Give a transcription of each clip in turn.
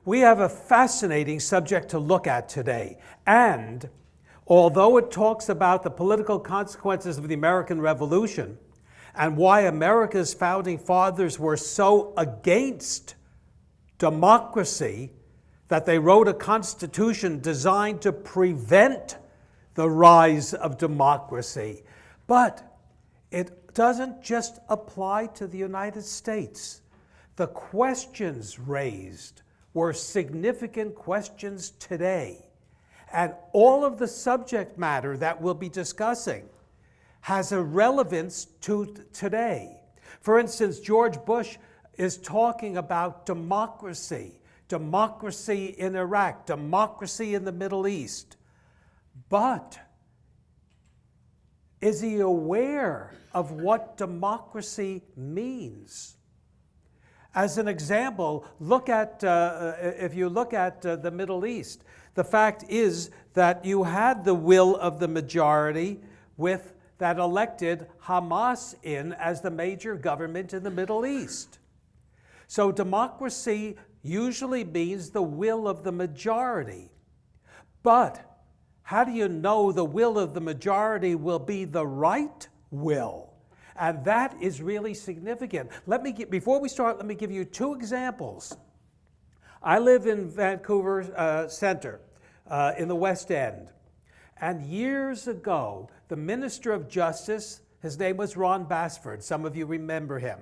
We have a fascinating subject to look at today, and although it talks about the political consequences of the American Revolution and why America's founding fathers were so against democracy that they wrote a constitution designed to prevent the rise of democracy, but it doesn't just apply to the United States. The questions raised were significant questions today. And all of the subject matter that we'll be discussing has a relevance to today. For instance, George Bush is talking about democracy in Iraq, democracy in the Middle East. But is he aware of what democracy means? As an example, if you look at the Middle East, the fact is that you had the will of the majority that elected Hamas in as the major government in the Middle East. So democracy usually means the will of the majority. But how do you know the will of the majority will be the right will? And that is really significant. Before we start, let me give you two examples. I live in Vancouver Center, in the West End. And years ago, the Minister of Justice, his name was Ron Basford, some of you remember him,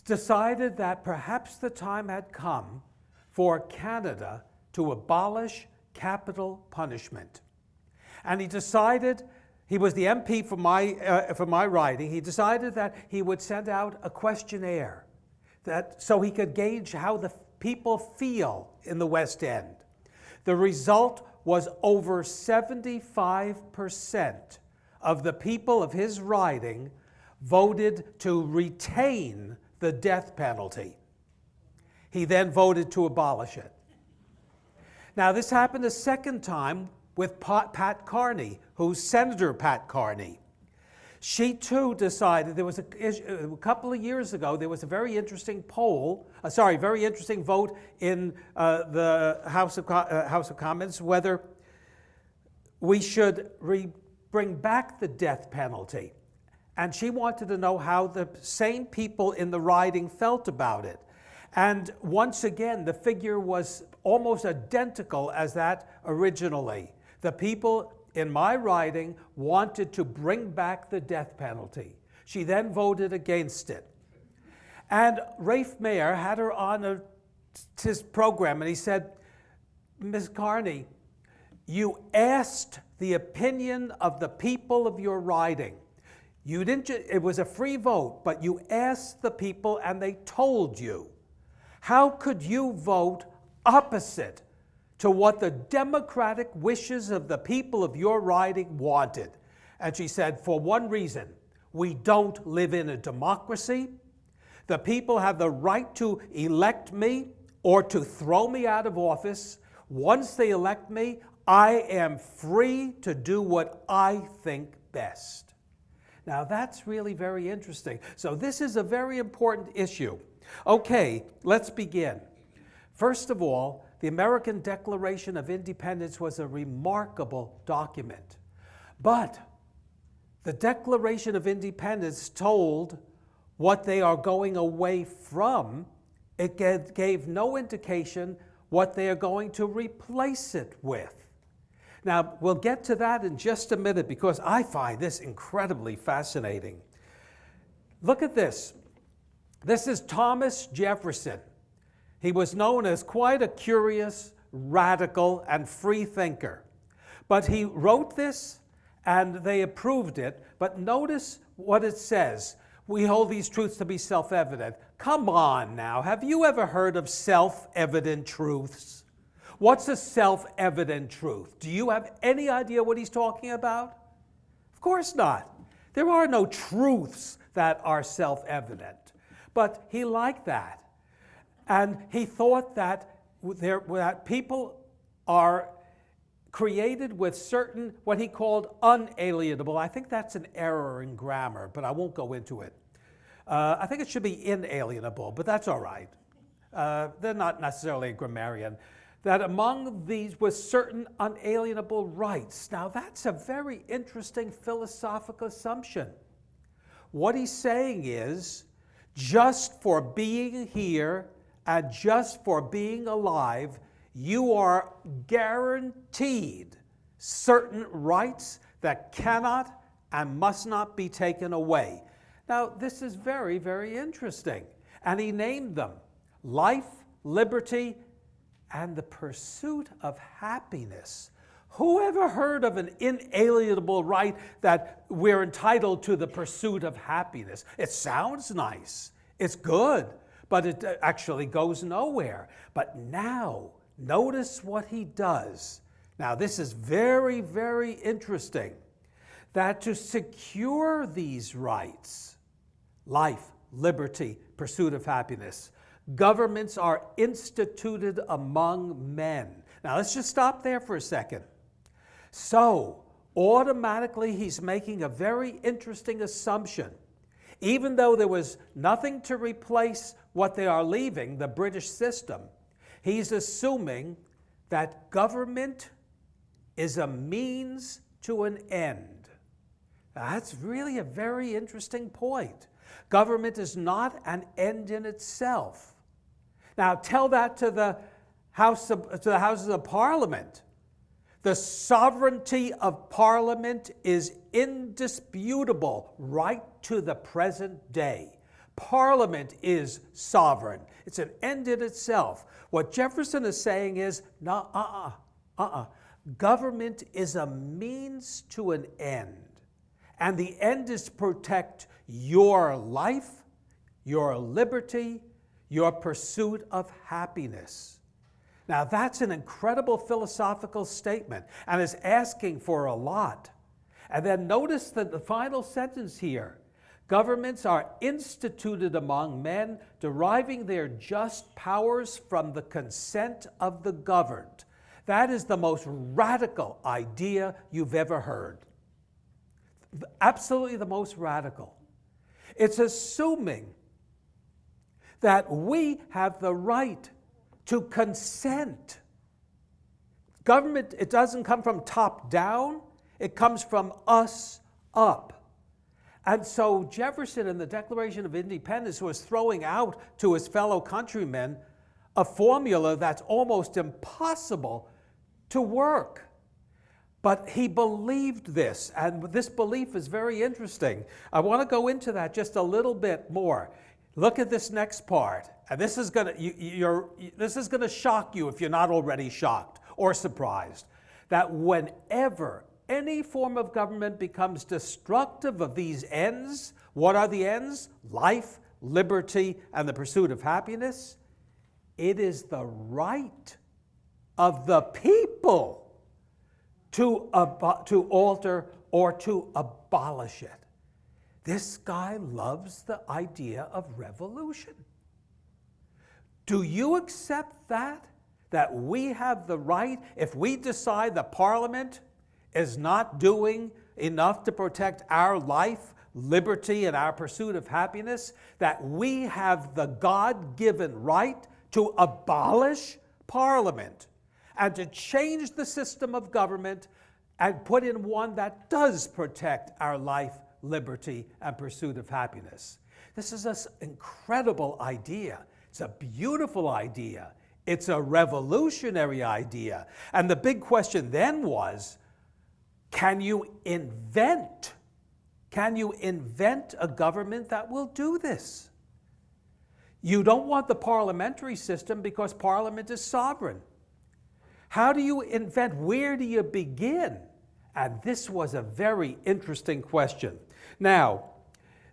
decided that perhaps the time had come for Canada to abolish capital punishment. And he decided, he was the MP for my riding, he decided that he would send out a questionnaire so he could gauge how the people feel in the West End. The result was over 75% of the people of his riding voted to retain the death penalty. He then voted to abolish it. Now, this happened a second time with Pat Carney, who's Senator Pat Carney. She too decided, there was a couple of years ago, there was a very interesting vote in the House of Commons whether we should bring back the death penalty. And she wanted to know how the same people in the riding felt about it. And once again, the figure was almost identical as that originally. The people in my riding wanted to bring back the death penalty. She then voted against it. And Rafe Mayer had her on his program, and he said, Ms. Carney, you asked the opinion of the people of your riding. You didn't. It was a free vote, but you asked the people and they told you. How could you vote opposite to what the democratic wishes of the people of your riding wanted? And she said, for one reason, we don't live in a democracy. The people have the right to elect me or to throw me out of office. Once they elect me, I am free to do what I think best. Now that's really very interesting. So this is a very important issue. Okay, let's begin. First of all, the American Declaration of Independence was a remarkable document. But the Declaration of Independence told what they are going away from. It gave no indication what they are going to replace it with. Now, we'll get to that in just a minute because I find this incredibly fascinating. Look at this. This is Thomas Jefferson. He was known as quite a curious, radical, and free thinker. But he wrote this and they approved it. But notice what it says. We hold these truths to be self-evident. Come on now, have you ever heard of self-evident truths? What's a self-evident truth? Do you have any idea what he's talking about? Of course not. There are no truths that are self-evident. But he liked that. And he thought that people are created with certain, what he called unalienable. I think that's an error in grammar, but I won't go into it. I think it should be inalienable, but that's all right. they're not necessarily a grammarian, that among these was certain unalienable rights. Now that's a very interesting philosophical assumption. What he's saying is, just for being here and just for being alive, you are guaranteed certain rights that cannot and must not be taken away. Now, this is very, very interesting. And he named them life, liberty, and the pursuit of happiness. Who ever heard of an inalienable right that we're entitled to the pursuit of happiness? It sounds nice. It's good, but it actually goes nowhere. But now, notice what he does. Now, this is very, very interesting. That to secure these rights, life, liberty, pursuit of happiness, governments are instituted among men. Now, let's just stop there for a second. So, automatically, he's making a very interesting assumption. Even though there was nothing to replace what they are leaving, the British system, he's assuming that government is a means to an end. Now, that's really a very interesting point. Government is not an end in itself. Now, tell that to the Houses of Parliament. The sovereignty of Parliament is indisputable right to the present day. Parliament is sovereign. It's an end in itself. What Jefferson is saying is, no, government is a means to an end. And the end is to protect your life, your liberty, your pursuit of happiness. Now, that's an incredible philosophical statement and is asking for a lot. And then notice that the final sentence here, governments are instituted among men, deriving their just powers from the consent of the governed. That is the most radical idea you've ever heard. Absolutely the most radical. It's assuming that we have the right to consent. Government, it doesn't come from top down, it comes from us up. And so Jefferson in the Declaration of Independence was throwing out to his fellow countrymen a formula that's almost impossible to work. But he believed this, and this belief is very interesting. I want to go into that just a little bit more. Look at this next part, and this is going to shock you if you're not already shocked or surprised. That whenever any form of government becomes destructive of these ends, what are the ends? Life, liberty, and the pursuit of happiness. It is the right of the people to alter or to abolish it. This guy loves the idea of revolution. Do you accept that? That we have the right, if we decide the Parliament is not doing enough to protect our life, liberty, and our pursuit of happiness, that we have the God-given right to abolish Parliament and to change the system of government and put in one that does protect our life, liberty, and pursuit of happiness. This is an incredible idea. It's a beautiful idea. It's a revolutionary idea. And the big question then was, can you invent a government that will do this? You don't want the parliamentary system because Parliament is sovereign. How do you invent? Where do you begin? And this was a very interesting question. Now,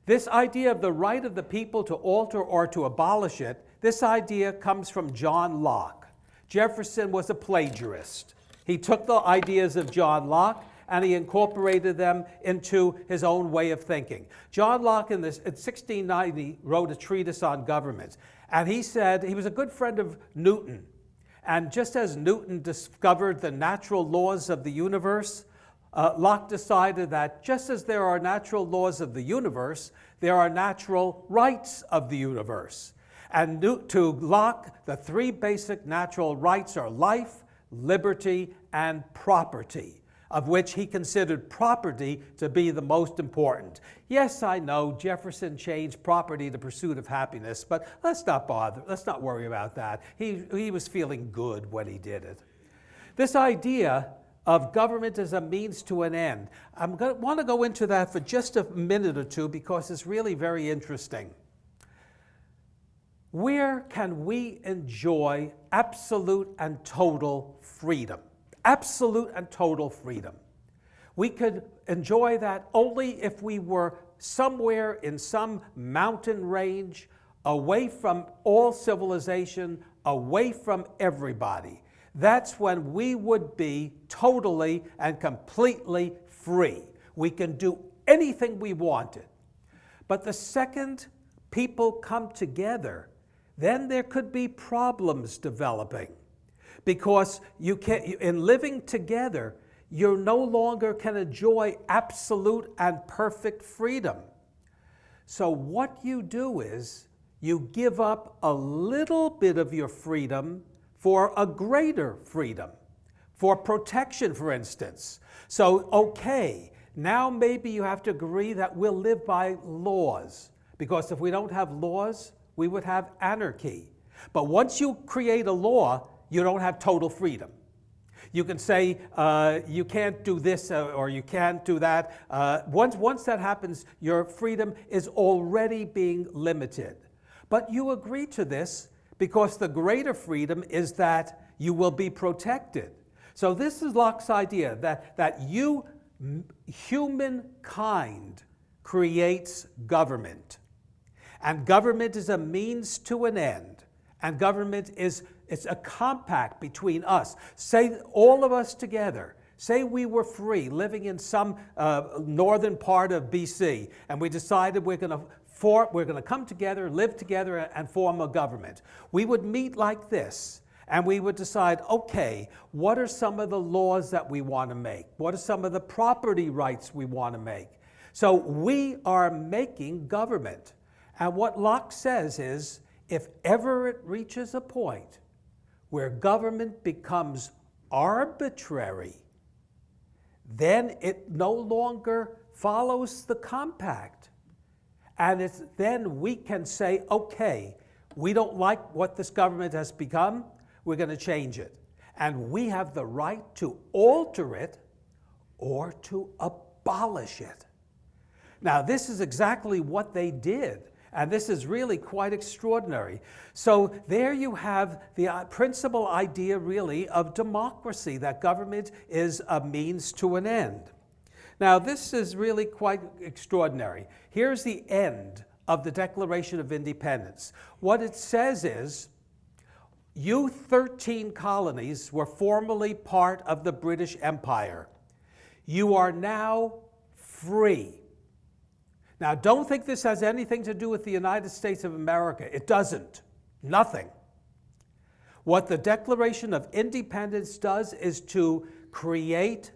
this idea of the right of the people to alter or to abolish it, this idea comes from John Locke. Jefferson was a plagiarist. He took the ideas of John Locke and he incorporated them into his own way of thinking. John Locke in 1690 wrote a treatise on government. And he said he was a good friend of Newton. And just as Newton discovered the natural laws of the universe, Locke decided that just as there are natural laws of the universe, there are natural rights of the universe. And to Locke, the three basic natural rights are life, liberty, and property, of which he considered property to be the most important. Yes, I know Jefferson changed property to pursuit of happiness, but let's not bother, let's not worry about that. He was feeling good when he did it. This idea of government as a means to an end, I want to go into that for just a minute or two because it's really very interesting. Where can we enjoy absolute and total freedom? Absolute and total freedom. We could enjoy that only if we were somewhere in some mountain range, away from all civilization, away from everybody. That's when we would be totally and completely free. We can do anything we wanted. But the second people come together, then there could be problems developing. Because in living together, you no longer can enjoy absolute and perfect freedom. So what you do is you give up a little bit of your freedom for a greater freedom, for protection, for instance. So, okay, now maybe you have to agree that we'll live by laws, because if we don't have laws, we would have anarchy. But once you create a law, you don't have total freedom. You can say you can't do this or you can't do that. Once that happens, your freedom is already being limited. But you agree to this because the greater freedom is that you will be protected. So this is Locke's idea, that humankind creates government. And government is a means to an end. And government it's a compact between us. Say all of us together. Say we were free, living in some northern part of BC, and we decided we're going to come together, live together, and form a government. We would meet like this, and we would decide, okay, what are some of the laws that we want to make? What are some of the property rights we want to make? So we are making government. And what Locke says is, if ever it reaches a point where government becomes arbitrary, then it no longer follows the compact. And then we can say, okay, we don't like what this government has become, we're going to change it. And we have the right to alter it or to abolish it. Now, this is exactly what they did. And this is really quite extraordinary. So there you have the principal idea, really, of democracy, that government is a means to an end. Now, this is really quite extraordinary. Here's the end of the Declaration of Independence. What it says is, you 13 colonies were formerly part of the British Empire. You are now free. Now, don't think this has anything to do with the United States of America. It doesn't. Nothing. What the Declaration of Independence does is to create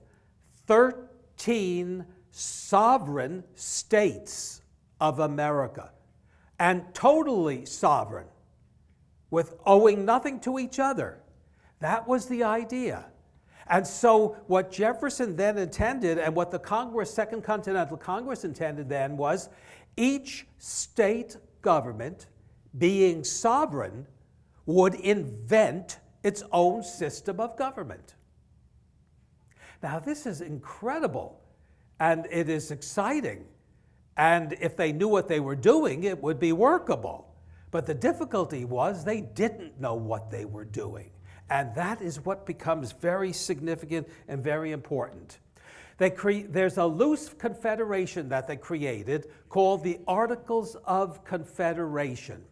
13 sovereign states of America, and totally sovereign, with owing nothing to each other. That was the idea. And so what Jefferson then intended, and what the Second Continental Congress intended then, was each state government, being sovereign, would invent its own system of government. Now, this is incredible, and it is exciting. And if they knew what they were doing, it would be workable. But the difficulty was they didn't know what they were doing. And that is what becomes very significant and very important. There's a loose confederation that they created called the Articles of Confederation.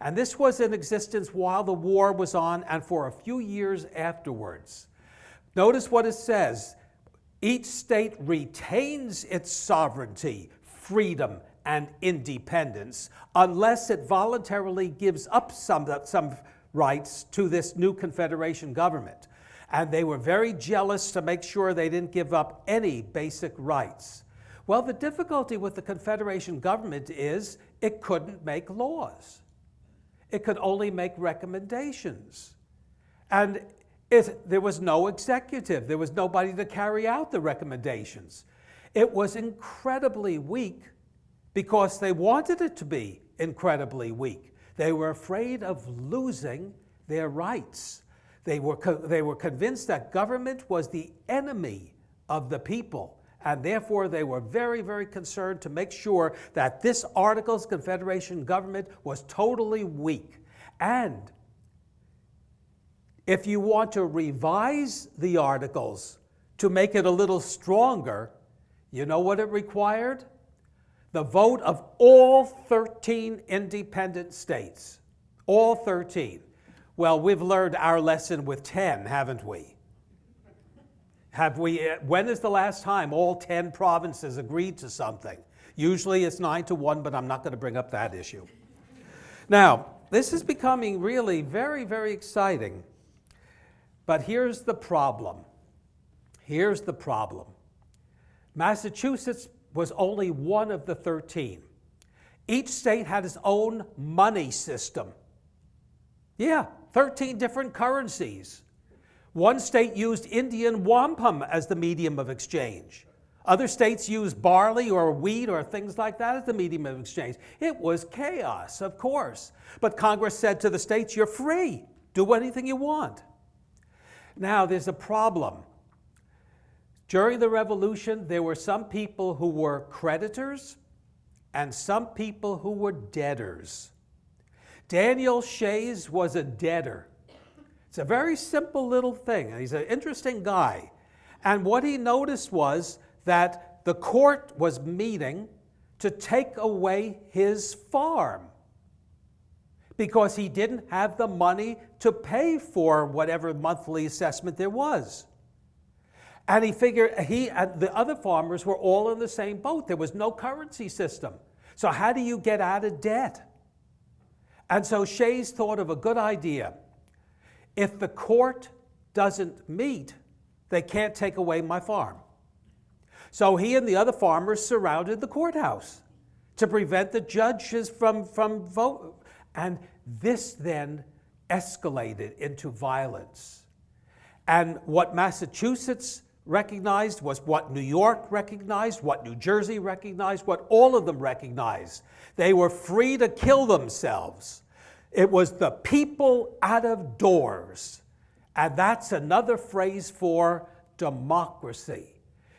And this was in existence while the war was on and for a few years afterwards. Notice what it says. Each state retains its sovereignty, freedom, and independence unless it voluntarily gives up some rights to this new Confederation government. And they were very jealous to make sure they didn't give up any basic rights. Well, the difficulty with the Confederation government is it couldn't make laws. It could only make recommendations. And there was no executive. There was nobody to carry out the recommendations. It was incredibly weak because they wanted it to be incredibly weak. They were afraid of losing their rights. They were convinced that government was the enemy of the people, and therefore they were very, very concerned to make sure that this Articles of Confederation Government was totally weak. And if you want to revise the Articles to make it a little stronger, you know what it required? The vote of all 13 independent states. All 13. Well, we've learned our lesson with 10, haven't we? When is the last time all 10 provinces agreed to something? Usually it's 9-1, but I'm not going to bring up that issue. Now, this is becoming really very, very exciting. But here's the problem. Here's the problem. Massachusetts was only one of the 13. Each state had its own money system. Yeah, 13 different currencies. One state used Indian wampum as the medium of exchange. Other states used barley or wheat or things like that as the medium of exchange. It was chaos, of course. But Congress said to the states, you're free. Do anything you want. Now, there's a problem. During the Revolution, there were some people who were creditors and some people who were debtors. Daniel Shays was a debtor. It's a very simple little thing, and he's an interesting guy. And what he noticed was that the court was meeting to take away his farm because he didn't have the money to pay for whatever monthly assessment there was. And he figured he and the other farmers were all in the same boat. There was no currency system. So how do you get out of debt? And so Shays thought of a good idea. If the court doesn't meet, they can't take away my farm. So he and the other farmers surrounded the courthouse to prevent the judges from vote. And this then escalated into violence. And what Massachusetts recognized was what New York recognized, what New Jersey recognized, what all of them recognized. They were free to kill themselves. It was the people out of doors. And that's another phrase for democracy.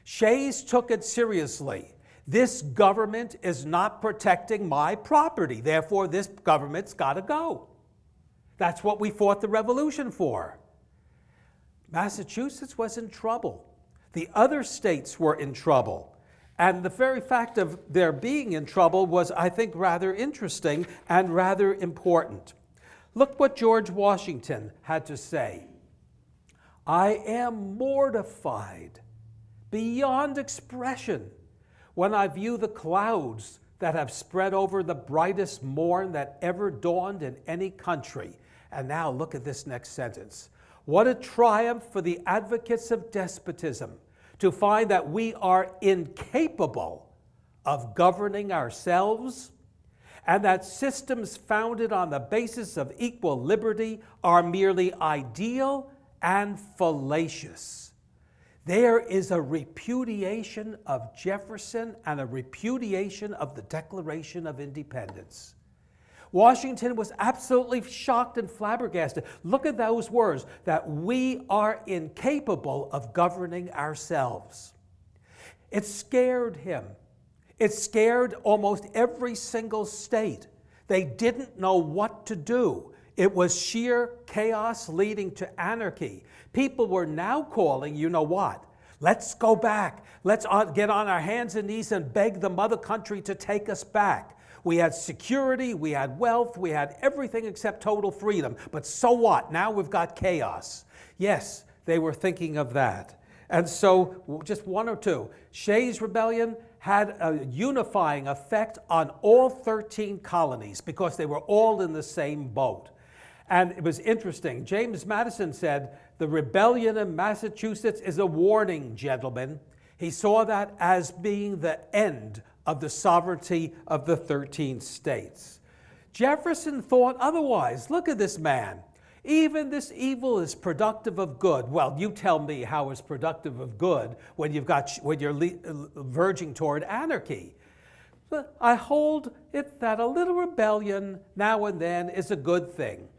Shays took it seriously. This government is not protecting my property. Therefore, this government's got to go. That's what we fought the revolution for. Massachusetts was in trouble. The other states were in trouble. And the very fact of their being in trouble was, I think, rather interesting and rather important. Look what George Washington had to say. I am mortified beyond expression when I view the clouds that have spread over the brightest morn that ever dawned in any country. And now look at this next sentence. What a triumph for the advocates of despotism to find that we are incapable of governing ourselves, and that systems founded on the basis of equal liberty are merely ideal and fallacious. There is a repudiation of Jefferson and a repudiation of the Declaration of Independence. Washington was absolutely shocked and flabbergasted. Look at those words, that we are incapable of governing ourselves. It scared him. It scared almost every single state. They didn't know what to do. It was sheer chaos leading to anarchy. People were now calling, you know what? Let's go back. Let's get on our hands and knees and beg the mother country to take us back. We had security, we had wealth, we had everything except total freedom. But so what? Now we've got chaos. Yes, they were thinking of that. And so, just one or two. Shays' Rebellion had a unifying effect on all 13 colonies because they were all in the same boat. And it was interesting. James Madison said, the rebellion in Massachusetts is a warning, gentlemen. He saw that as being the end of the sovereignty of the 13 states. Jefferson thought otherwise. Look at this man. Even this evil is productive of good. Well, you tell me how it's productive of good when you're verging toward anarchy. But I hold it that a little rebellion now and then is a good thing.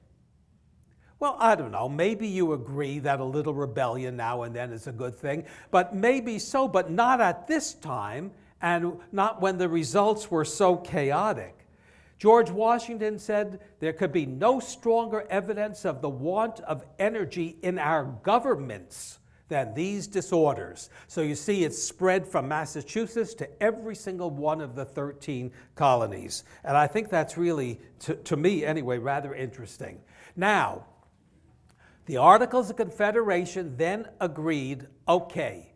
Well, I don't know. Maybe you agree that a little rebellion now and then is a good thing, but maybe so, but not at this time, and not when the results were so chaotic. George Washington said there could be no stronger evidence of the want of energy in our governments than these disorders. So you see, it's spread from Massachusetts to every single one of the 13 colonies. And I think that's really, to me anyway, rather interesting. Now, the Articles of Confederation then agreed, okay,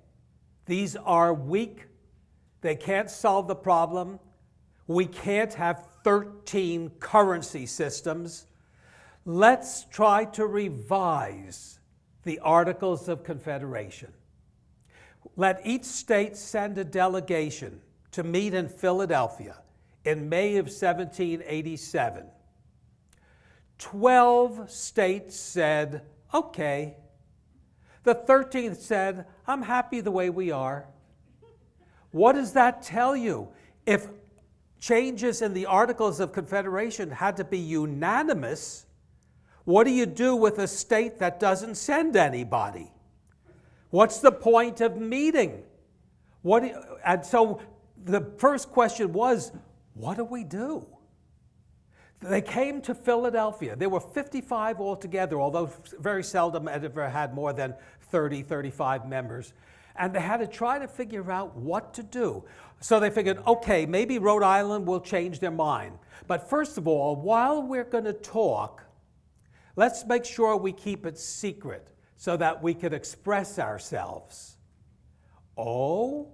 these are weak, they can't solve the problem, we can't have 13 currency systems. Let's try to revise the Articles of Confederation. Let each state send a delegation to meet in Philadelphia in May of 1787. 12 states said, okay. The 13th said, I'm happy the way we are. What does that tell you? If changes in the Articles of Confederation had to be unanimous, what do you do with a state that doesn't send anybody? What's the point of meeting? And so the first question was, what do we do? They came to Philadelphia. There were 55 altogether, although very seldom ever had more than 30, 35 members. And they had to try to figure out what to do. So they figured, okay, maybe Rhode Island will change their mind. But first of all, while we're going to talk, let's make sure we keep it secret so that we could express ourselves. Oh,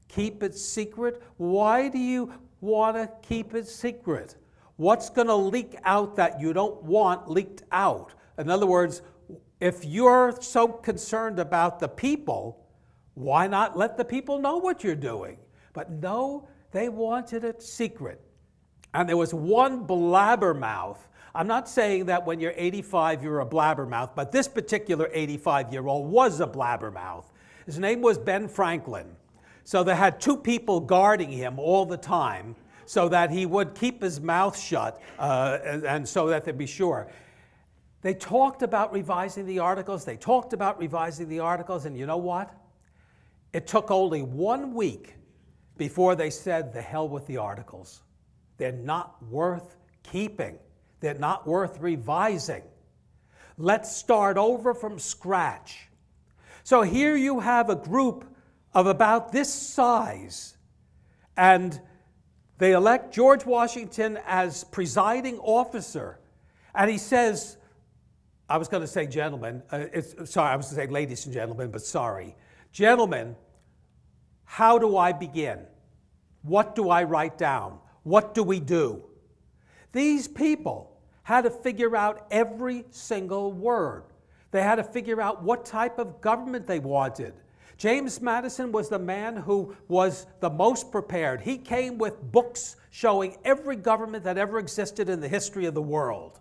keep it secret? Why do you want to keep it secret? What's going to leak out that you don't want leaked out? In other words, if you're so concerned about the people, why not let the people know what you're doing? But no, they wanted it secret. And there was one blabbermouth. I'm not saying that when you're 85 you're a blabbermouth, but this particular 85-year-old was a blabbermouth. His name was Ben Franklin. So they had two people guarding him all the time so that he would keep his mouth shut and so that they'd be sure. They talked about revising the Articles. They talked about revising the Articles, and you know what? It took only 1 week before they said, the hell with the Articles. They're not worth keeping. They're not worth revising. Let's start over from scratch. So here you have a group of about this size, and they elect George Washington as presiding officer. And he says, I was going to say gentlemen, I was going to say ladies and gentlemen, but sorry. Gentlemen, how do I begin? What do I write down? What do we do? These people had to figure out every single word. They had to figure out what type of government they wanted. James Madison was the man who was the most prepared. He came with books showing every government that ever existed in the history of the world.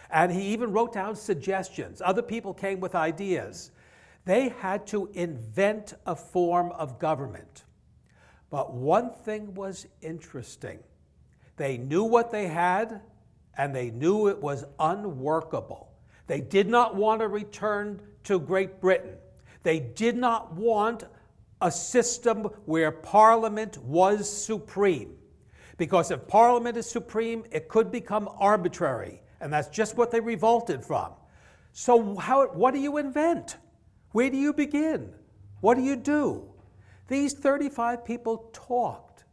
And he even wrote down suggestions. Other people came with ideas. They had to invent a form of government. But one thing was interesting. They knew what they had, and they knew it was unworkable. They did not want to return to Great Britain. They did not want a system where Parliament was supreme. Because if Parliament is supreme, it could become arbitrary. And that's just what they revolted from. So what do you invent? Where do you begin? What do you do? These 35 people talked,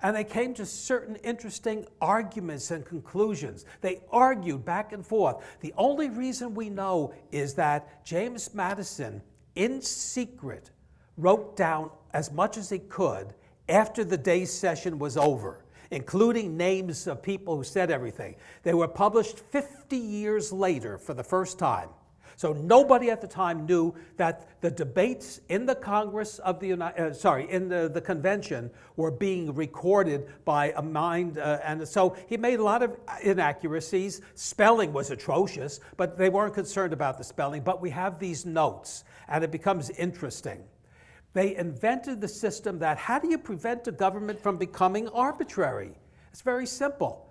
and they came to certain interesting arguments and conclusions. They argued back and forth. The only reason we know is that James Madison, in secret, wrote down as much as he could after the day's session was over, including names of people who said everything. They were published 50 years later for the first time. So nobody at the time knew that the debates in the Congress of the in the convention were being recorded by a mind, and so he made a lot of inaccuracies. Spelling was atrocious, but they weren't concerned about the spelling. But we have these notes, and it becomes interesting. They invented the system that how do you prevent a government from becoming arbitrary? It's very simple.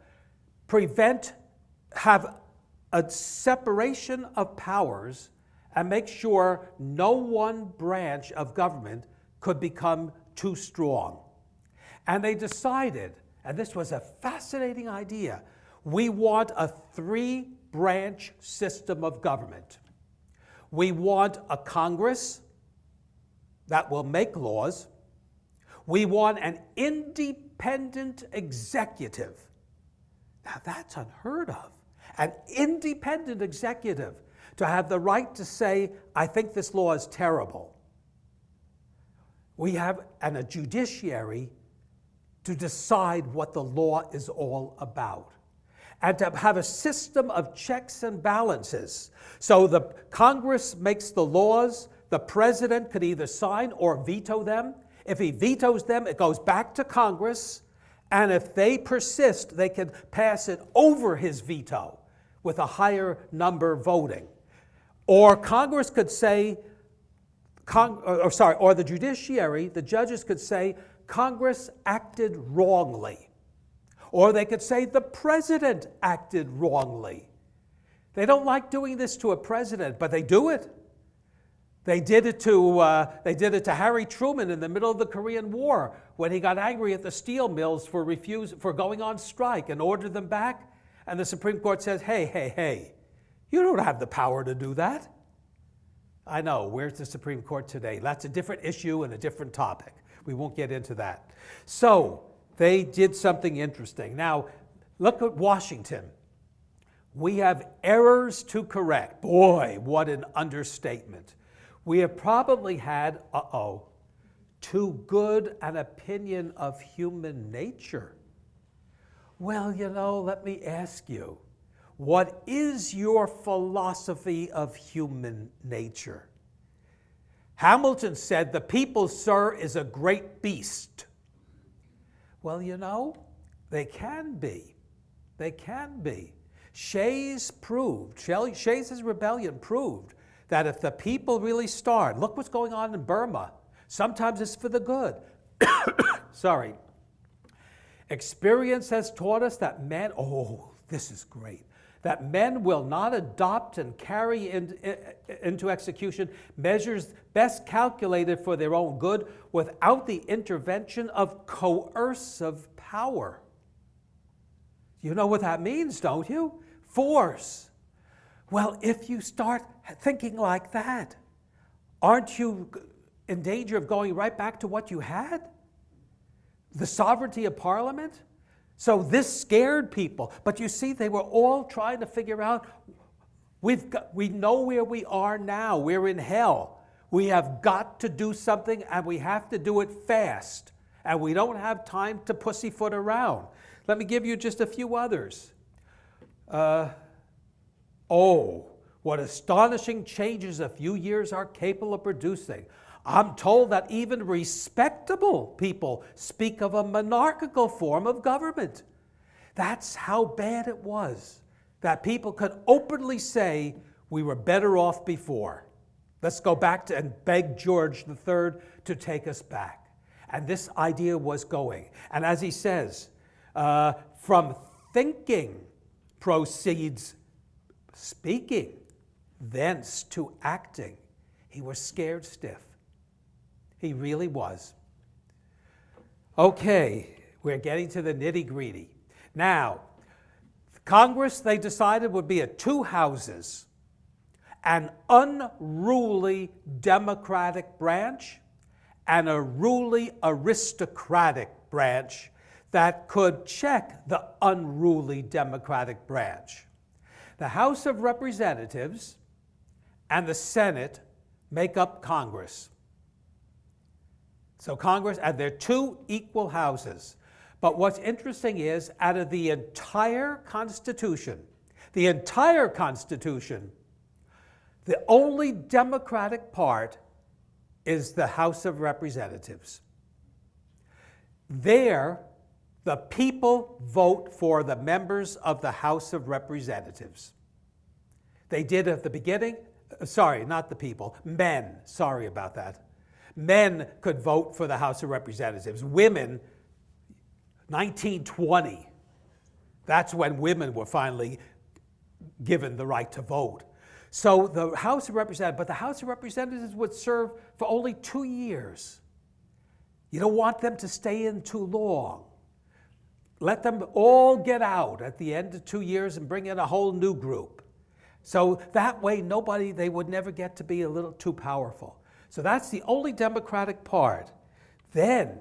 Have a separation of powers and make sure no one branch of government could become too strong. And they decided, and this was a fascinating idea, we want a 3-branch system of government. We want a Congress that will make laws. We want an independent executive. Now that's unheard of. An independent executive to have the right to say, I think this law is terrible. We have a judiciary to decide what the law is all about. And to have a system of checks and balances. So the Congress makes the laws, the president could either sign or veto them. If he vetoes them, it goes back to Congress. And if they persist, they can pass it over his veto with a higher number voting. Or Congress could say, or the judiciary, the judges could say, Congress acted wrongly. Or they could say the president acted wrongly. They don't like doing this to a president, but they do it. They did it to Harry Truman in the middle of the Korean War when he got angry at the steel mills for going on strike and ordered them back. And the Supreme Court says, hey, you don't have the power to do that. I know, where's the Supreme Court today? That's a different issue and a different topic. We won't get into that. So they did something interesting. Now, look at Washington. We have errors to correct. Boy, what an understatement. We have probably had, too good an opinion of human nature. Well, let me ask you, what is your philosophy of human nature? Hamilton said, the people, sir, is a great beast. Well, they can be. They can be. Shays' rebellion proved that if the people really start, look what's going on in Burma. Sometimes it's for the good. Sorry. Experience has taught us that men, this is great, that men will not adopt and carry into execution measures best calculated for their own good without the intervention of coercive power. You know what that means, don't you? Force. Well, if you start thinking like that, aren't you in danger of going right back to what you had? The sovereignty of Parliament? So this scared people. But you see, they were all trying to figure out, we know where we are now. We're in hell. We have got to do something, and we have to do it fast. And we don't have time to pussyfoot around. Let me give you just a few others. What astonishing changes a few years are capable of producing. I'm told that even respectable people speak of a monarchical form of government. That's how bad it was, that people could openly say, we were better off before. Let's go back to and beg George III to take us back. And this idea was going. And as he says, from thinking proceeds speaking, thence to acting. He was scared stiff. He really was. Okay, we're getting to the nitty-gritty. Now, Congress, they decided, would be 2 houses, an unruly democratic branch and a ruly aristocratic branch that could check the unruly democratic branch. The House of Representatives and the Senate make up Congress. So Congress, and they're 2 equal houses. But what's interesting is, out of the entire Constitution, The only Democratic part is the House of Representatives. There, the people vote for the members of the House of Representatives. They did at the beginning, sorry, not the people, men, sorry about that. Men could vote for the House of Representatives. Women, 1920, that's when women were finally given the right to vote. So the House of Representatives, but the House of Representatives would serve for only 2 years. You don't want them to stay in too long. Let them all get out at the end of 2 years and bring in a whole new group. So that way they would never get to be a little too powerful. So that's the only Democratic part. Then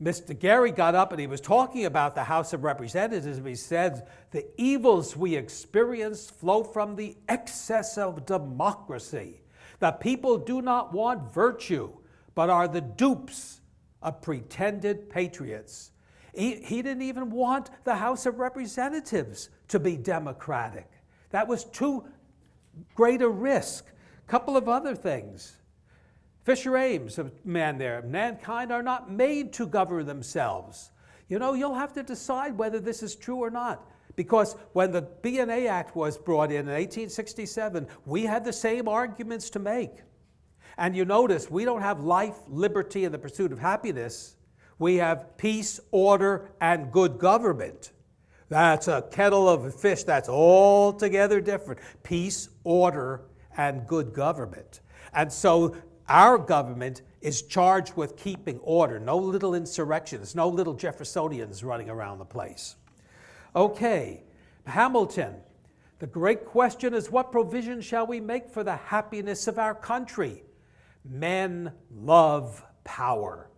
Mr. Gary got up and he was talking about the House of Representatives, and he said, the evils we experience flow from the excess of democracy. The people do not want virtue, but are the dupes of pretended patriots. He didn't even want the House of Representatives to be democratic. That was too great a risk. A couple of other things. Fisher Ames, a man there, mankind are not made to govern themselves. You know, you'll have to decide whether this is true or not. Because when the B&A Act was brought in 1867, we had the same arguments to make. And you notice, we don't have life, liberty, and the pursuit of happiness. We have peace, order, and good government. That's a kettle of fish that's altogether different. Peace, order, and good government. And so our government is charged with keeping order. No little insurrections, no little Jeffersonians running around the place. Okay, Hamilton. The great question is, what provision shall we make for the happiness of our country? Men love power.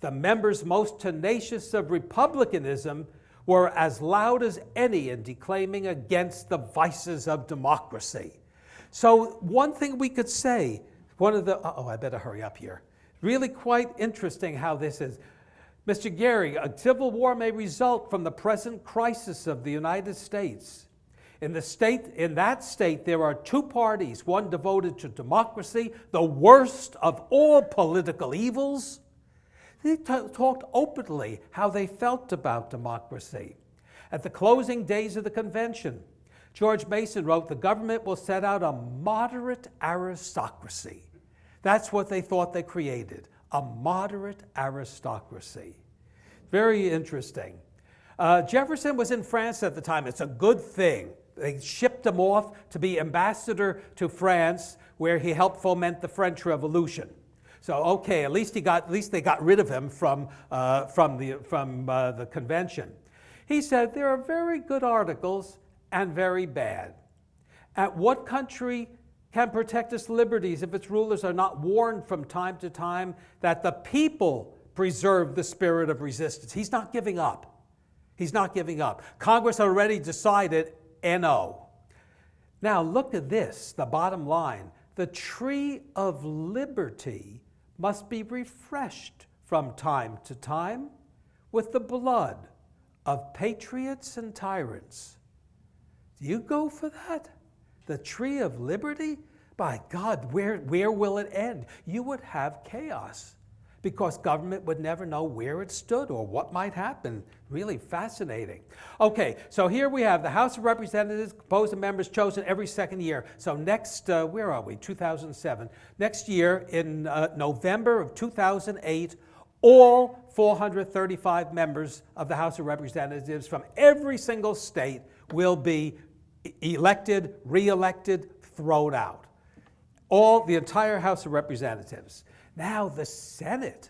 The members most tenacious of republicanism were as loud as any in declaiming against the vices of democracy. So one thing we could say, I better hurry up here. Really quite interesting how this is. Mr. Gary, a civil war may result from the present crisis of the United States. In that state, there are two parties, one devoted to democracy, the worst of all political evils. They talked openly how they felt about democracy. At the closing days of the convention, George Mason wrote, the government will set out a moderate aristocracy. That's what they thought they created, a moderate aristocracy. Very interesting. Jefferson was in France at the time. It's a good thing. They shipped him off to be ambassador to France, where he helped foment the French Revolution. So okay, at least they got rid of him from the convention. He said there are very good articles and very bad. At what country can protect its liberties if its rulers are not warned from time to time that the people preserve the spirit of resistance? He's not giving up. He's not giving up. Congress already decided NO. Now look at this, the bottom line. The tree of liberty must be refreshed from time to time with the blood of patriots and tyrants. Do you go for that? The tree of liberty? By God, where will it end? You would have chaos because government would never know where it stood or what might happen. Really fascinating. Okay, so here we have the House of Representatives composed of members chosen every second year. So next, where are we? 2007. Next year, in November of 2008, all 435 members of the House of Representatives from every single state will be elected, re-elected, thrown out. The entire House of Representatives. Now the Senate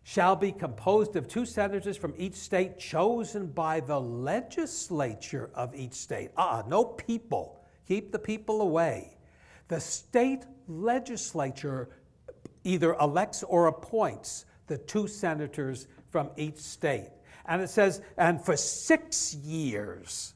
shall be composed of 2 senators from each state chosen by the legislature of each state. No people. Keep the people away. The state legislature either elects or appoints the 2 senators from each state. And it says, and for 6 years,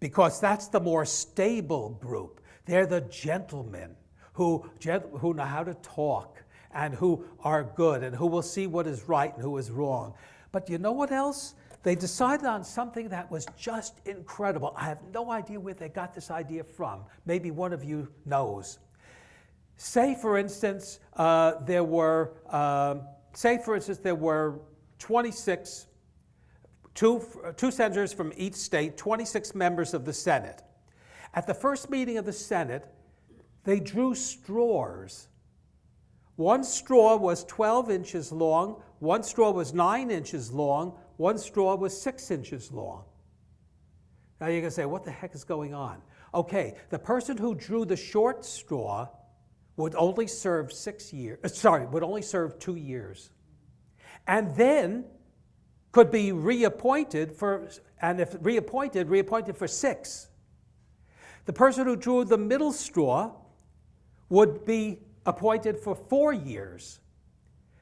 because that's the more stable group. They're the gentlemen who know how to talk and who are good and who will see what is right and who is wrong. But you know what else? they decided on something that was just incredible. I have no idea where they got this idea from. Maybe one of you knows. Say, for instance, there were 26, two senators from each state, 26 members of the Senate. At the first meeting of the Senate, they drew straws. One straw was 12 inches long, one straw was 9 inches long, one straw was 6 inches long. Now you're going to say, what the heck is going on? Okay, the person who drew the short straw would only serve 2 years. And then could be reappointed and if reappointed for 6. The person who drew the middle straw would be appointed for 4 years.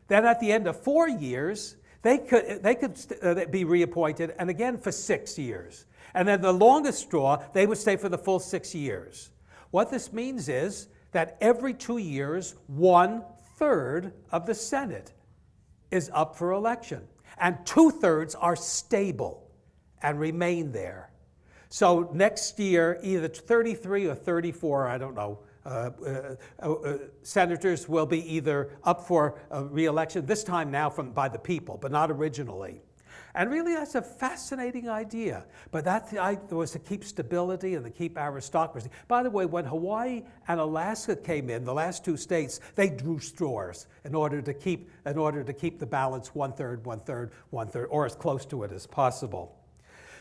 Then at the end of 4 years, they could be reappointed and again for 6 years. And then the longest straw, they would stay for the full 6 years. What this means is that every 2 years, 1/3 of the Senate is up for election. And 2/3 are stable and remain there. So next year, either 33 or 34, I don't know, senators will be either up for re-election, this time now by the people, but not originally. And really, that's a fascinating idea. But that was to keep stability and to keep aristocracy. By the way, when Hawaii and Alaska came in, the last 2 states, they drew straws in order to keep the balance 1/3, 1/3, 1/3, or as close to it as possible.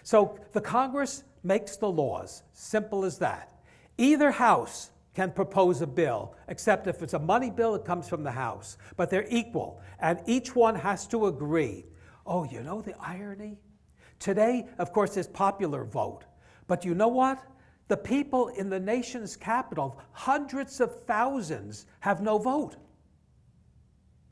So the Congress makes the laws, simple as that. Either house can propose a bill, except if it's a money bill, it comes from the House. But they're equal, and each one has to agree. Oh, you know the irony? Today, of course, there's popular vote. But you know what? The people in the nation's capital, hundreds of thousands, have no vote.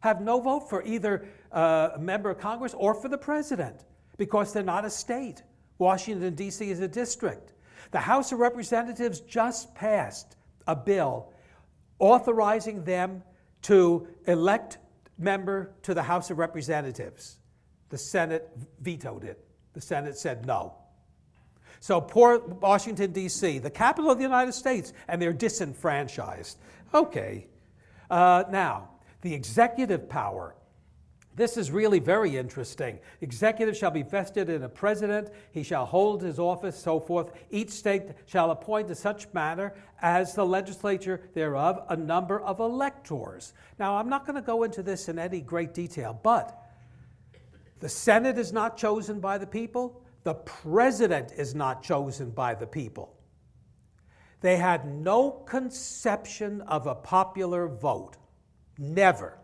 Have no vote for either a member of Congress or for the president, because they're not a state. Washington, D.C. is a district. The House of Representatives just passed a bill authorizing them to elect member to the House of Representatives. The Senate vetoed it. The Senate said no. So poor Washington, D.C., the capital of the United States, and they're disenfranchised. Okay. Now, the executive power. This is really very interesting. Executive shall be vested in a president. He shall hold his office, so forth. Each state shall appoint in such manner as the legislature thereof a number of electors. Now, I'm not going to go into this in any great detail, but the Senate is not chosen by the people. The president is not chosen by the people. They had no conception of a popular vote. Never.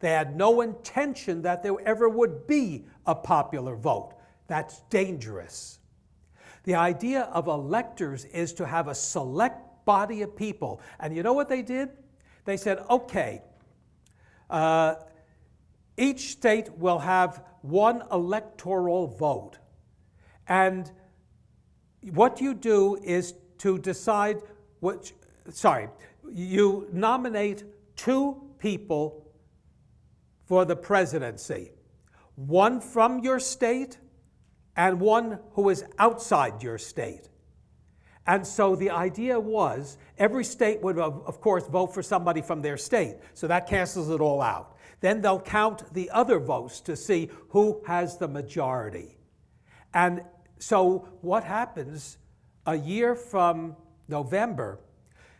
They had no intention that there ever would be a popular vote. That's dangerous. The idea of electors is to have a select body of people. And you know what they did? They said, okay, each state will have one electoral vote. And what you do is to decide you nominate 2 people for the presidency. One from your state and one who is outside your state. And so the idea was every state would, of course, vote for somebody from their state. So that cancels it all out. Then they'll count the other votes to see who has the majority. And so what happens a year from November,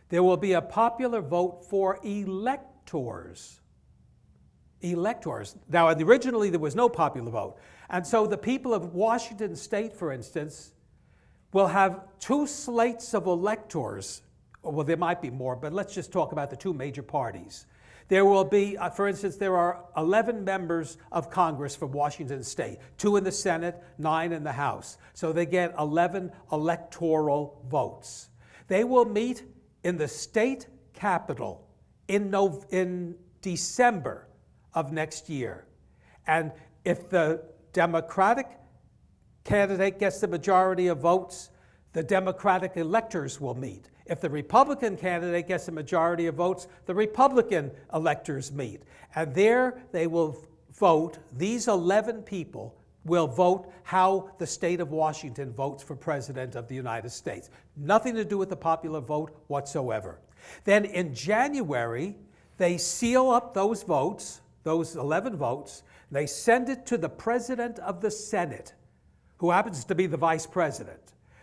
there will be a popular vote for electors. Electors. Now, originally there was no popular vote. And so the people of Washington State, for instance, will have 2 slates of electors. Well, there might be more, but let's just talk about the 2 major parties. There will be, for instance, there are 11 members of Congress from Washington State, 2 in the Senate, 9 in the House. So they get 11 electoral votes. They will meet in the state capitol in December of next year. And if the Democratic candidate gets the majority of votes, the Democratic electors will meet. If the Republican candidate gets a majority of votes, the Republican electors meet. And there they will vote, these 11 people will vote how the state of Washington votes for President of the United States. Nothing to do with the popular vote whatsoever. Then in January, they seal up those votes, those 11 votes, and they send it to the President of the Senate, who happens to be the Vice President.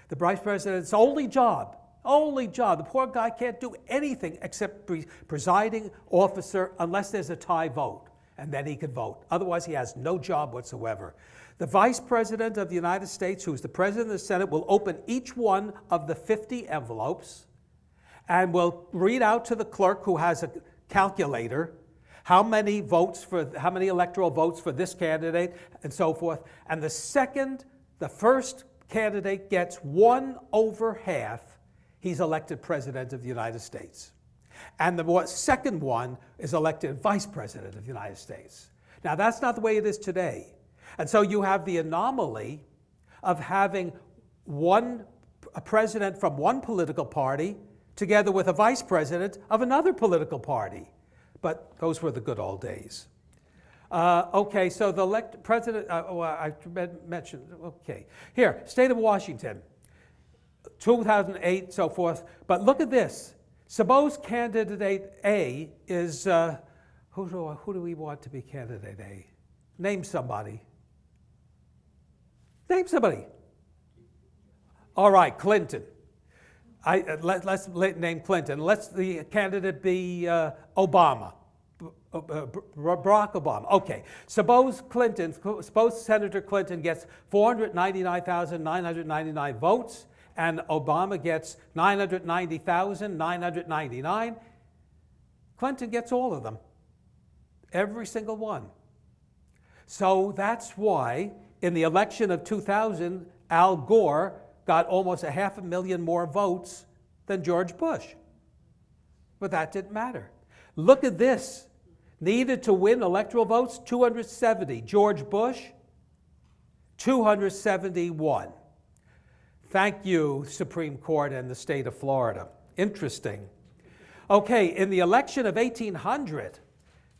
The Vice President's only job, the poor guy can't do anything except presiding officer unless there's a tie vote, and then he can vote. Otherwise, he has no job whatsoever. The Vice President of the United States, who's the President of the Senate, will open each one of the 50 envelopes and will read out to the clerk, who has a calculator, how many electoral votes for this candidate, and so forth. And the first candidate gets 1 over half, he's elected President of the United States. And the second one is elected Vice President of the United States. Now, that's not the way it is today. And so you have the anomaly of having a president from one political party together with a vice president of another political party. But those were the good old days. Okay, so the president, I mentioned, okay. Here, state of Washington, 2008, so forth. But look at this. Suppose candidate A is, who do we want to be candidate A? Name somebody. Name somebody. All right, Clinton. Let's name Clinton. Let's the candidate be Obama. Barack Obama. Okay. Suppose Senator Clinton gets 499,999 votes, and Obama gets 990,999. Clinton gets all of them. Every single one. So that's why in the election of 2000, Al Gore got almost 500,000 more votes than George Bush. But that didn't matter. Look at this. Needed to win electoral votes, 270. George Bush, 271. Thank you, Supreme Court and the state of Florida. Interesting. Okay, in the election of 1800,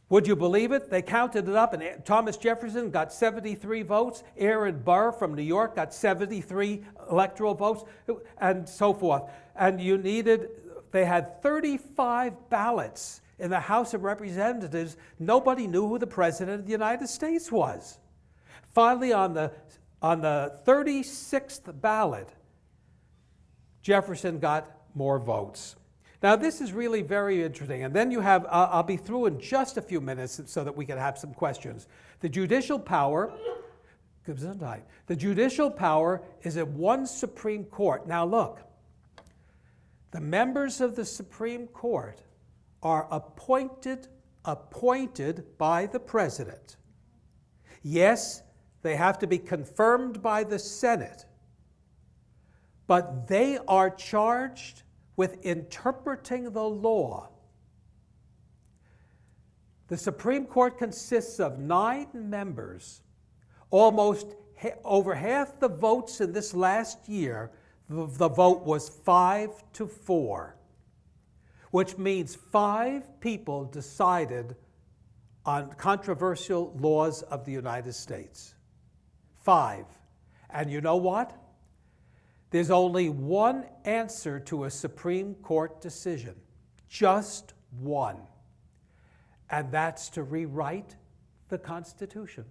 would you believe it? They counted it up, and Thomas Jefferson got 73 votes. Aaron Burr from New York got 73 electoral votes, and so forth. And they had 35 ballots in the House of Representatives. Nobody knew who the President of the United States was. Finally, on the 36th ballot, Jefferson got more votes. Now, this is really very interesting. And then you have, I'll be through in just a few minutes so that we can have some questions. The judicial power, the judicial power is at one Supreme Court. Now, look, the members of the Supreme Court are appointed by the President. Yes, they have to be confirmed by the Senate, but they are charged with interpreting the law. The Supreme Court consists of 9 members. Almost over half the votes in this last year, the vote was 5-4, which means 5 people decided on controversial laws of the United States. 5. And you know what? There's only one answer to a Supreme Court decision, just one, and that's to rewrite the Constitution,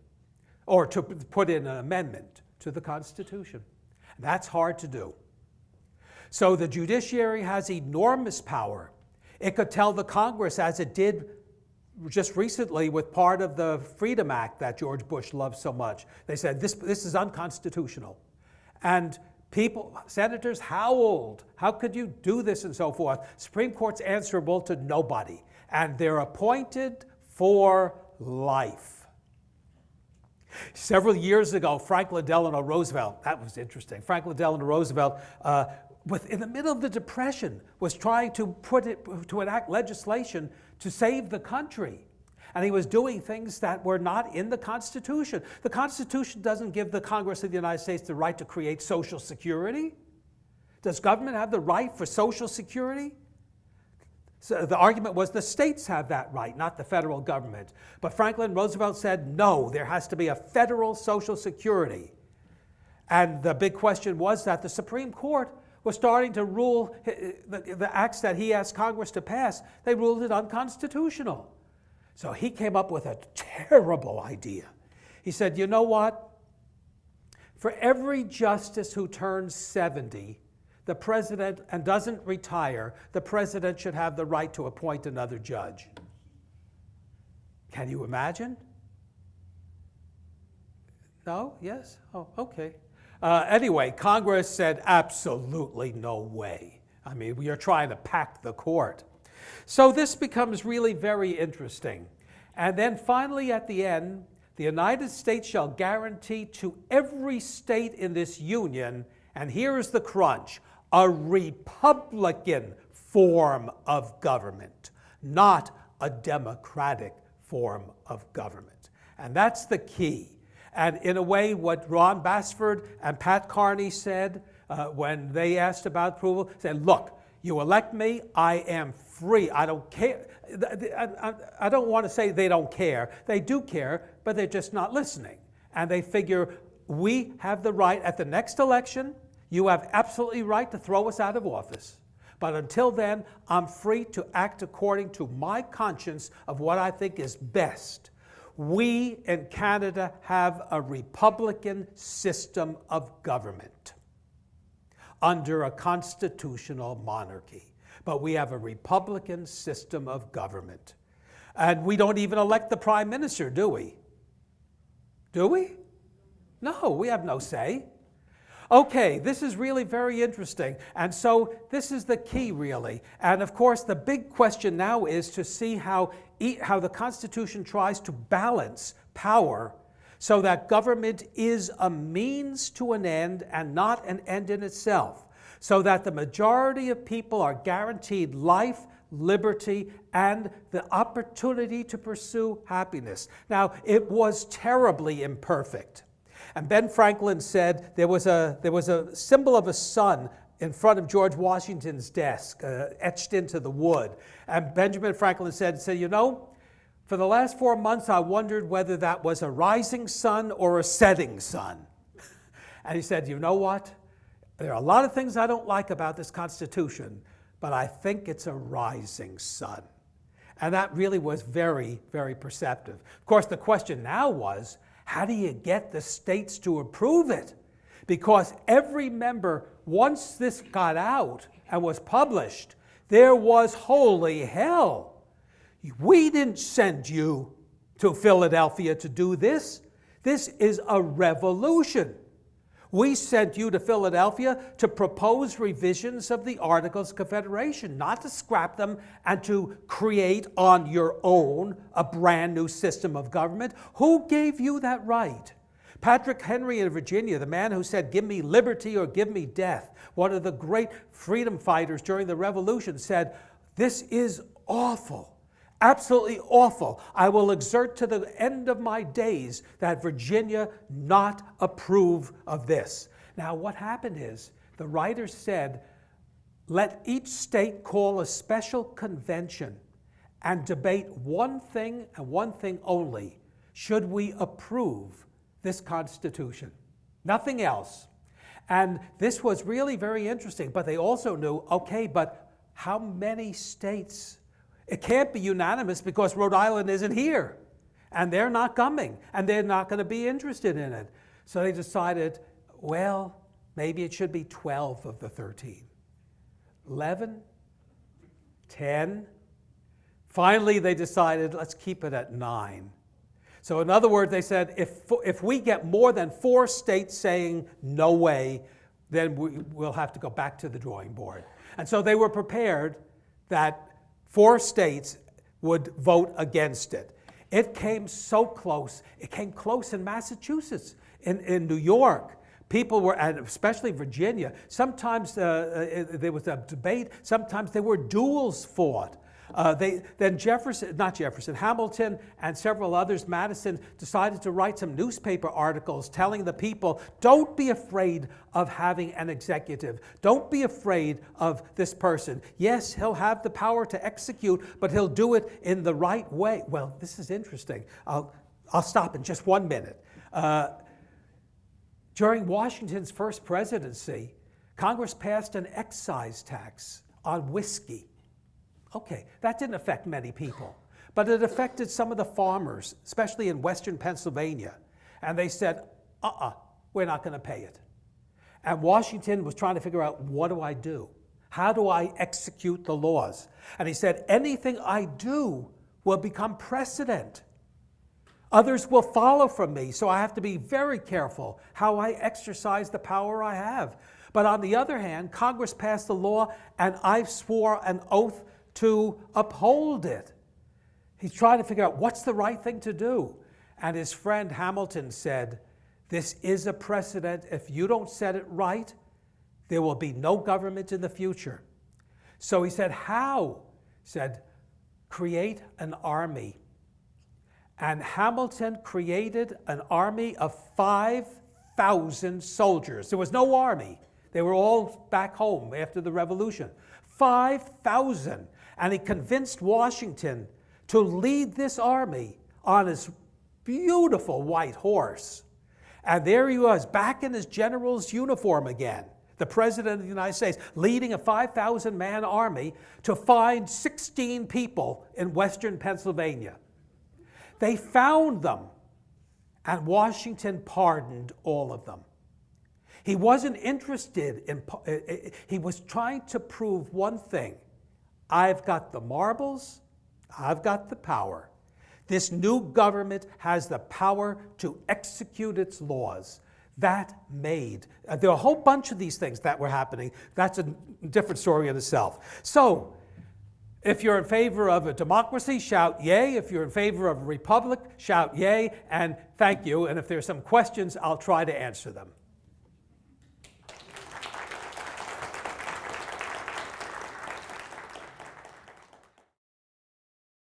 or to put in an amendment to the Constitution. That's hard to do. So the judiciary has enormous power. It could tell the Congress, as it did just recently with part of the Freedom Act that George Bush loved so much. They said, this is unconstitutional. And senators howled, how could you do this, and so forth. Supreme Court's answerable to nobody, and they're appointed for life. Several years ago, Franklin Delano Roosevelt, that was interesting, Franklin Delano Roosevelt, in the middle of the Depression, was trying to enact legislation to save the country. And he was doing things that were not in the Constitution. The Constitution doesn't give the Congress of the United States the right to create Social Security. Does government have the right for Social Security? So the argument was the states have that right, not the federal government. But Franklin Roosevelt said, no, there has to be a federal Social Security. And the big question was that the Supreme Court was starting to rule the acts that he asked Congress to pass, they ruled it unconstitutional. So he came up with a terrible idea. He said, you know what? For every justice who turns 70, the president, and doesn't retire, the president should have the right to appoint another judge. Can you imagine? No? Yes? Oh, okay. Anyway, Congress said absolutely no way. I mean, we are trying to pack the court. So this becomes really very interesting. And then finally at the end, the United States shall guarantee to every state in this union, and here is the crunch, a Republican form of government, not a democratic form of government. And that's the key. And in a way, what Ron Basford and Pat Carney said when they asked about approval, said, look, you elect me, I am free. I don't care. I don't want to say they don't care. They do care, but they're just not listening. And they figure, we have the right at the next election, you have absolutely right to throw us out of office. But until then, I'm free to act according to my conscience of what I think is best. We in Canada have a Republican system of government under a constitutional monarchy. But we have a Republican system of government. And we don't even elect the Prime Minister, do we? Do we? No, we have no say. Okay, this is really very interesting. And so this is the key, really. And of course, the big question now is to see how the Constitution tries to balance power so that government is a means to an end and not an end in itself, so that the majority of people are guaranteed life, liberty, and the opportunity to pursue happiness. Now, it was terribly imperfect. And Ben Franklin said there was a symbol of a sun in front of George Washington's desk, etched into the wood. And Benjamin Franklin said, you know, for the last 4 months I wondered whether that was a rising sun or a setting sun. And he said, you know what? There are a lot of things I don't like about this Constitution, but I think it's a rising sun. And that really was very, very perceptive. Of course, the question now was, how do you get the states to approve it? Because every member, once this got out and was published, there was holy hell. We didn't send you to Philadelphia to do this. This is a revolution. We sent you to Philadelphia to propose revisions of the Articles of Confederation, not to scrap them and to create on your own a brand new system of government. Who gave you that right? Patrick Henry in Virginia, the man who said, give me liberty or give me death, one of the great freedom fighters during the Revolution, said, this is awful. Absolutely awful. I will exert to the end of my days that Virginia not approve of this. Now, what happened is, the writer said, let each state call a special convention and debate one thing and one thing only. Should we approve this Constitution? Nothing else. And this was really very interesting, but they also knew, okay, but how many states? It can't be unanimous because Rhode Island isn't here, and they're not coming, and they're not going to be interested in it. So they decided, well, maybe it should be 12 of the 13. 11? 10? Finally, they decided, let's keep it at 9. So in other words, they said, if we get more than 4 states saying no way, then we'll have to go back to the drawing board. And so they were prepared that 4 states would vote against it. It came so close. It came close in Massachusetts, in New York. People were, and especially Virginia, sometimes there was a debate, sometimes there were duels fought. Hamilton and several others, Madison, decided to write some newspaper articles telling the people, don't be afraid of having an executive. Don't be afraid of this person. Yes, he'll have the power to execute, but he'll do it in the right way. Well, this is interesting. I'll stop in just 1 minute. During Washington's first presidency, Congress passed an excise tax on whiskey. Okay, that didn't affect many people, but it affected some of the farmers, especially in western Pennsylvania. And they said, we're not going to pay it. And Washington was trying to figure out, what do I do? How do I execute the laws? And he said, anything I do will become precedent. Others will follow from me, so I have to be very careful how I exercise the power I have. But on the other hand, Congress passed a law, and I swore an oath to uphold it. He's trying to figure out what's the right thing to do. And his friend Hamilton said, this is a precedent. If you don't set it right, there will be no government in the future. So he said, how? He said, create an army. And Hamilton created an army of 5,000 soldiers. There was no army. They were all back home after the Revolution. 5,000. And he convinced Washington to lead this army on his beautiful white horse. And there he was, back in his general's uniform again, the President of the United States, leading a 5,000-man army to find 16 people in western Pennsylvania. They found them, and Washington pardoned all of them. He wasn't interested in, he was trying to prove one thing. I've got the marbles, I've got the power. This new government has the power to execute its laws. That made, there are a whole bunch of these things that were happening. That's a different story in itself. So, if you're in favor of a democracy, shout yay. If you're in favor of a republic, shout yay. And thank you. And if there's some questions, I'll try to answer them.